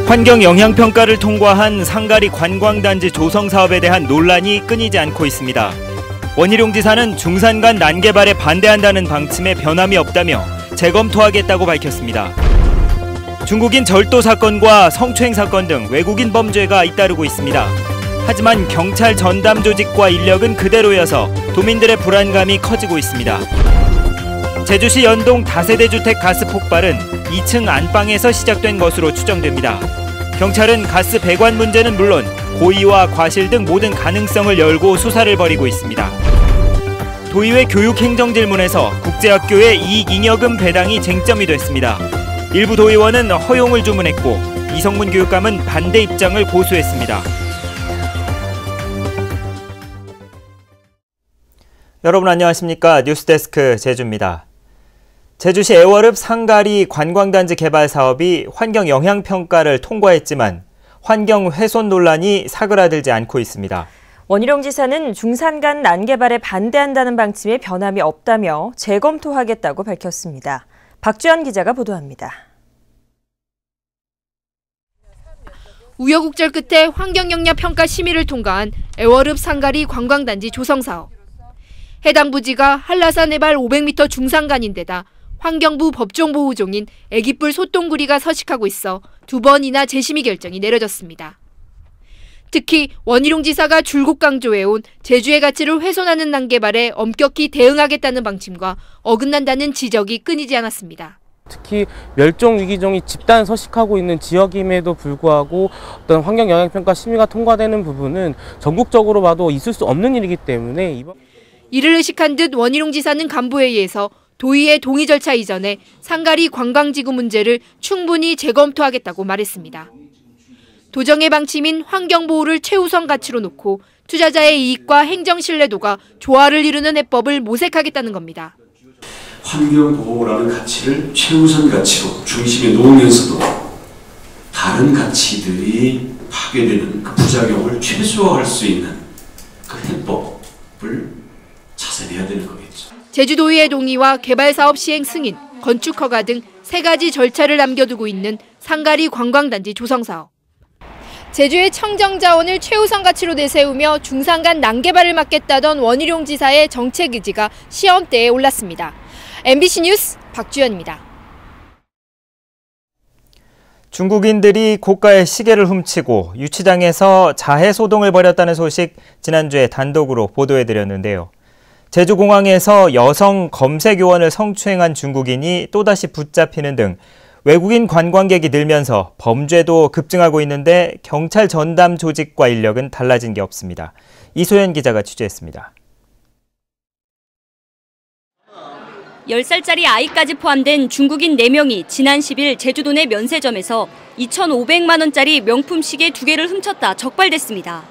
환경영향평가를 통과한 상가리 관광단지 조성 사업에 대한 논란이 끊이지 않고 있습니다. 원희룡 지사는 중산간 난개발에 반대한다는 방침에 변함이 없다며 재검토하겠다고 밝혔습니다. 중국인 절도 사건과 성추행 사건 등 외국인 범죄가 잇따르고 있습니다. 하지만 경찰 전담 조직과 인력은 그대로여서 도민들의 불안감이 커지고 있습니다. 제주시 연동 다세대 주택 가스 폭발은 2층 안방에서 시작된 것으로 추정됩니다. 경찰은 가스 배관 문제는 물론 고의와 과실 등 모든 가능성을 열고 수사를 벌이고 있습니다. 도의회 교육행정질문에서 국제학교의 이익잉여금 배당이 쟁점이 됐습니다. 일부 도의원은 허용을 주문했고 이성문 교육감은 반대 입장을 고수했습니다. 여러분 안녕하십니까? 뉴스데스크 제주입니다. 제주시 애월읍 상가리 관광단지 개발 사업이 환경영향평가를 통과했지만 환경 훼손 논란이 사그라들지 않고 있습니다. 원희룡 지사는 중산간 난개발에 반대한다는 방침에 변함이 없다며 재검토하겠다고 밝혔습니다. 박주연 기자가 보도합니다. 우여곡절 끝에 환경영향평가 심의를 통과한 애월읍 상가리 관광단지 조성사업. 해당 부지가 한라산 해발 500m 중산간인데다 환경부 법정보호종인 애기뿔 소똥구리가 서식하고 있어 2번이나 재심의 결정이 내려졌습니다. 특히 원희룡 지사가 줄곧 강조해온 제주의 가치를 훼손하는 난개발에 엄격히 대응하겠다는 방침과 어긋난다는 지적이 끊이지 않았습니다. 특히 멸종위기종이 집단 서식하고 있는 지역임에도 불구하고 어떤 환경영향평가 심의가 통과되는 부분은 전국적으로 봐도 있을 수 없는 일이기 때문에 이를 의식한 듯 원희룡 지사는 간부회의에서 도의회 동의 절차 이전에 상가리 관광지구 문제를 충분히 재검토하겠다고 말했습니다. 도정의 방침인 환경보호를 최우선 가치로 놓고 투자자의 이익과 행정 신뢰도가 조화를 이루는 해법을 모색하겠다는 겁니다. 환경보호라는 가치를 최우선 가치로 중심에 놓으면서도 다른 가치들이 파괴되는 그 부작용을 최소화할 수 있는 그 해법을 찾아내야 되는 거겠죠. 제주도의회 동의와 개발사업 시행 승인, 건축 허가 등 3가지 절차를 남겨두고 있는 상가리 관광단지 조성사업. 제주의 청정자원을 최우선 가치로 내세우며 중산간 난개발을 막겠다던 원희룡 지사의 정책 의지가 시험대에 올랐습니다. MBC 뉴스 박주연입니다. 중국인들이 고가의 시계를 훔치고 유치장에서 자해 소동을 벌였다는 소식 지난주에 단독으로 보도해드렸는데요. 제주공항에서 여성 검색요원을 성추행한 중국인이 또다시 붙잡히는 등 외국인 관광객이 늘면서 범죄도 급증하고 있는데 경찰 전담 조직과 인력은 달라진 게 없습니다. 이소연 기자가 취재했습니다. 10살짜리 아이까지 포함된 중국인 4명이 지난 10일 제주도 내 면세점에서 2,500만 원짜리 명품 시계 2개를 훔쳤다 적발됐습니다.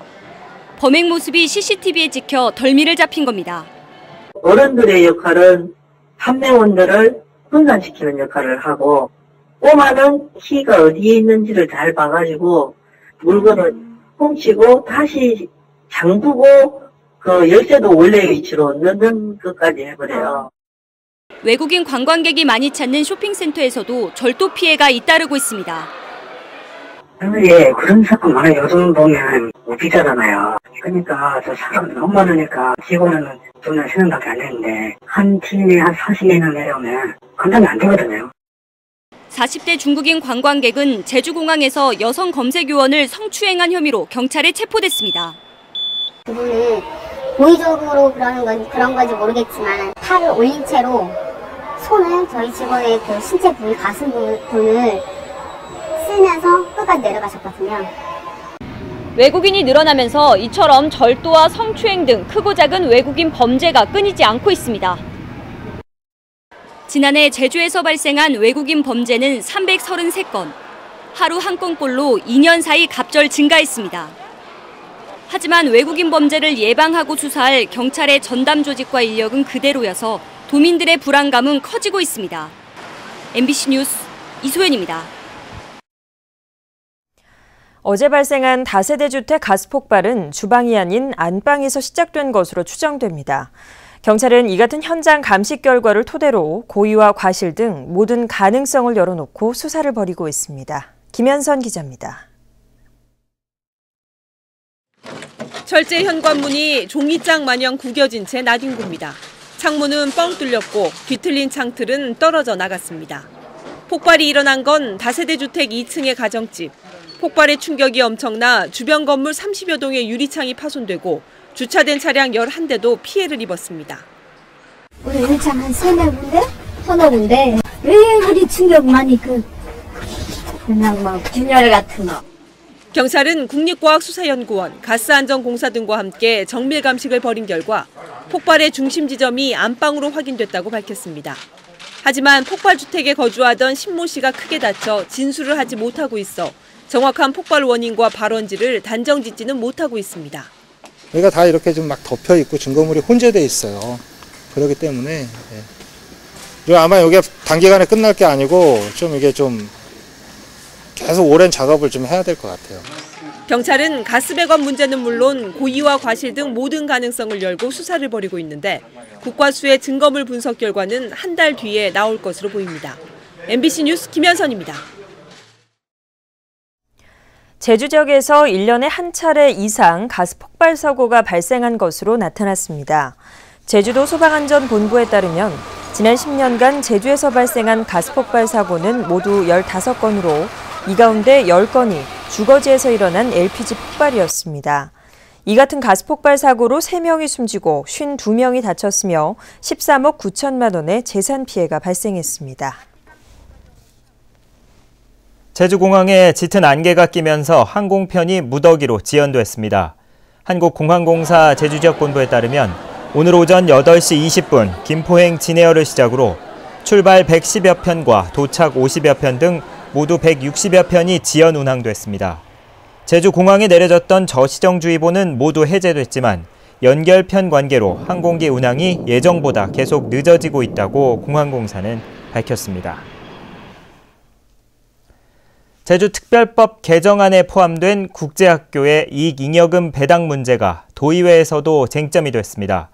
범행 모습이 CCTV에 찍혀 덜미를 잡힌 겁니다. 어른들의 역할은 판매원들을 분산시키는 역할을 하고 꼬마는 키가 어디에 있는지를 잘 봐가지고 물건을 훔치고 다시 잠그고 그 열쇠도 원래 위치로 넣는 것까지 해버려요. 외국인 관광객이 많이 찾는 쇼핑센터에서도 절도 피해가 잇따르고 있습니다. 예, 그런 사건 많아요. 요즘 보면 비싸잖아요. 그러니까 저 사람 너무 많으니까 직원은 좀 생각밖에 안 되는데 한 팀에 한 40명이나 내려오면 감당이 안 되거든요. 40대 중국인 관광객은 제주공항에서 여성 검색요원을 성추행한 혐의로 경찰에 체포됐습니다. 그분은 고의적으로 그런 건지 모르겠지만 팔을 올린 채로 손을 저희 직원의 그 신체 부위, 가슴 부분을 쓰면서 끝까지 내려가셨거든요. 외국인이 늘어나면서 이처럼 절도와 성추행 등 크고 작은 외국인 범죄가 끊이지 않고 있습니다. 지난해 제주에서 발생한 외국인 범죄는 333건, 하루 한 건꼴로 2년 사이 갑절 증가했습니다. 하지만 외국인 범죄를 예방하고 수사할 경찰의 전담 조직과 인력은 그대로여서 도민들의 불안감은 커지고 있습니다. MBC 뉴스 이소연입니다. 어제 발생한 다세대 주택 가스 폭발은 주방이 아닌 안방에서 시작된 것으로 추정됩니다. 경찰은 이 같은 현장 감식 결과를 토대로 고의와 과실 등 모든 가능성을 열어놓고 수사를 벌이고 있습니다. 김현선 기자입니다. 철제 현관문이 종이장 마냥 구겨진 채 나뒹굽니다. 창문은 뻥 뚫렸고 뒤틀린 창틀은 떨어져 나갔습니다. 폭발이 일어난 건 다세대 주택 2층의 가정집. 폭발의 충격이 엄청나 주변 건물 30여 동의 유리창이 파손되고 주차된 차량 11대도 피해를 입었습니다. 우리 유리창 한 3군데? 서너 군데. 왜 우리 충격 많이 그냥 막 균열 같은 거. 경찰은 국립과학수사연구원, 가스안전공사 등과 함께 정밀 감식을 벌인 결과 폭발의 중심 지점이 안방으로 확인됐다고 밝혔습니다. 하지만 폭발 주택에 거주하던 신모 씨가 크게 다쳐 진술을 하지 못하고 있어 정확한 폭발 원인과 발원지를 단정짓지는 못하고 있습니다. 여기가 다 이렇게 좀 막 덮여 있고 증거물이 혼재돼 있어요. 그렇기 때문에 아마 여기가 단기간에 끝날 게 아니고 좀 이게 좀 계속 오랜 작업을 좀 해야 될 것 같아요. 경찰은 가스 배관 문제는 물론 고의와 과실 등 모든 가능성을 열고 수사를 벌이고 있는데 국과수의 증거물 분석 결과는 한 달 뒤에 나올 것으로 보입니다. MBC 뉴스 김현선입니다. 제주 지역에서 1년에 한 차례 이상 가스 폭발 사고가 발생한 것으로 나타났습니다. 제주도 소방안전본부에 따르면 지난 10년간 제주에서 발생한 가스 폭발 사고는 모두 15건으로 이 가운데 10건이 주거지에서 일어난 LPG 폭발이었습니다. 이 같은 가스 폭발 사고로 3명이 숨지고 52명이 다쳤으며 13억 9천만 원의 재산 피해가 발생했습니다. 제주공항에 짙은 안개가 끼면서 항공편이 무더기로 지연됐습니다. 한국공항공사 제주지역본부에 따르면 오늘 오전 8시 20분 김포행 진에어를 시작으로 출발 110여 편과 도착 50여 편 등 모두 160여 편이 지연 운항됐습니다. 제주공항에 내려졌던 저시정주의보는 모두 해제됐지만 연결편 관계로 항공기 운항이 예정보다 계속 늦어지고 있다고 공항공사는 밝혔습니다. 제주특별법 개정안에 포함된 국제학교의 이익잉여금 배당 문제가 도의회에서도 쟁점이 됐습니다.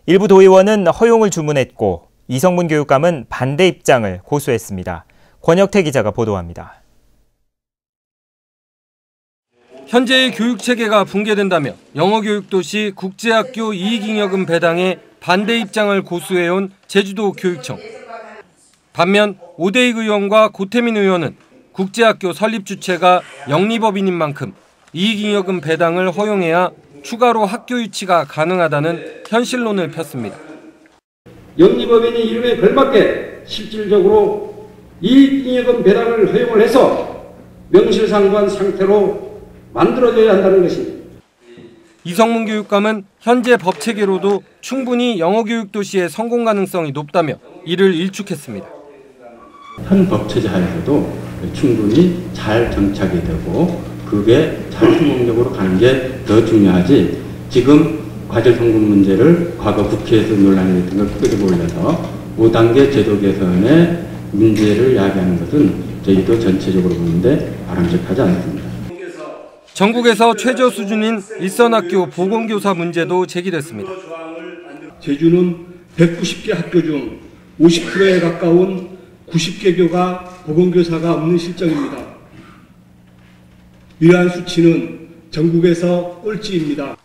일부 도의원은 허용을 주문했고 이성문 교육감은 반대 입장을 고수했습니다. 권혁태 기자가 보도합니다. 현재의 교육체계가 붕괴된다며 영어교육도시 국제학교 이익잉여금 배당에 반대 입장을 고수해온 제주도 교육청. 반면 오대익 의원과 고태민 의원은 국제학교 설립 주체가 영리법인인 만큼 이익잉여금 배당을 허용해야 추가로 학교 유치가 가능하다는 현실론을 폈습니다. 영리법인이 이름에 걸맞게 실질적으로 이익잉여금 배당을 허용을 해서 명실상부한 상태로 만들어져야 한다는 것입니다. 이성문 교육감은 현재 법체계로도 충분히 영어교육 도시의 성공 가능성이 높다며 이를 일축했습니다. 현 법체제 하에서도 충분히 잘 정착이 되고 그게 잘 성공적으로 가는 게 더 중요하지 지금 과제 성공 문제를 과거 국회에서 논란이 됐던 걸 끄집어 올려서 5단계 제도 개선의 문제를 야기하는 것은 저희도 전체적으로 보는데 바람직하지 않습니다. 전국에서 최저 수준인 일선학교 보건교사 문제도 제기됐습니다. 제주는 190개 학교 중 50%에 가까운 90개 교가 보건교사가 없는 실정입니다. 이러한 수치는 전국에서 꼴찌입니다.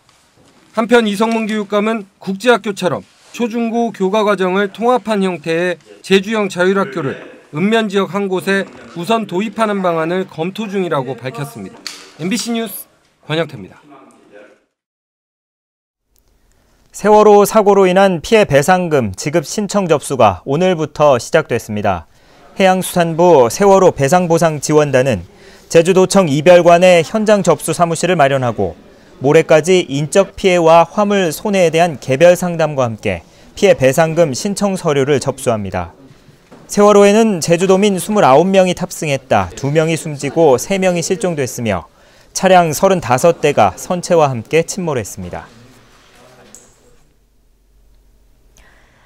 한편 이성문 교육감은 국제학교처럼 초중고 교과 과정을 통합한 형태의 제주형 자율학교를 읍면지역 한 곳에 우선 도입하는 방안을 검토 중이라고 밝혔습니다. MBC 뉴스 권혁태입니다. 세월호 사고로 인한 피해 배상금 지급 신청 접수가 오늘부터 시작됐습니다. 해양수산부 세월호 배상보상지원단은 제주도청 이별관에 현장 접수 사무실을 마련하고 모레까지 인적 피해와 화물 손해에 대한 개별 상담과 함께 피해 배상금 신청 서류를 접수합니다. 세월호에는 제주도민 29명이 탑승했다 2명이 숨지고 3명이 실종됐으며 차량 35대가 선체와 함께 침몰했습니다.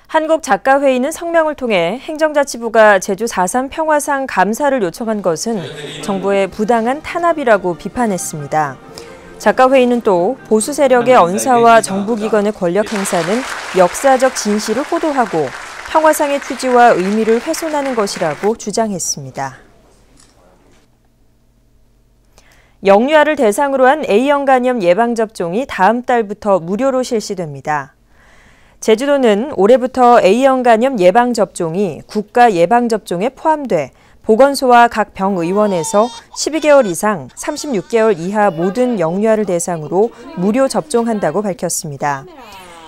한국작가회의는 성명을 통해 행정자치부가 제주 4.3 평화상 감사를 요청한 것은 정부의 부당한 탄압이라고 비판했습니다. 작가회의는 또 보수 세력의 언사와 정부기관의 권력 행사는 역사적 진실을 호도하고 평화상의 취지와 의미를 훼손하는 것이라고 주장했습니다. 영유아를 대상으로 한 A형 간염 예방접종이 다음 달부터 무료로 실시됩니다. 제주도는 올해부터 A형 간염 예방접종이 국가 예방접종에 포함돼 보건소와 각 병의원에서 12개월 이상 36개월 이하 모든 영유아를 대상으로 무료 접종한다고 밝혔습니다.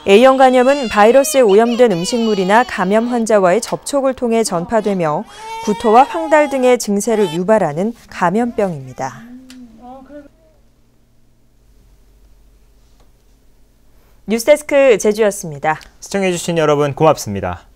A형 간염은 바이러스에 오염된 음식물이나 감염 환자와의 접촉을 통해 전파되며 구토와 황달 등의 증세를 유발하는 감염병입니다. 뉴스데스크 제주였습니다. 시청해주신 여러분 고맙습니다.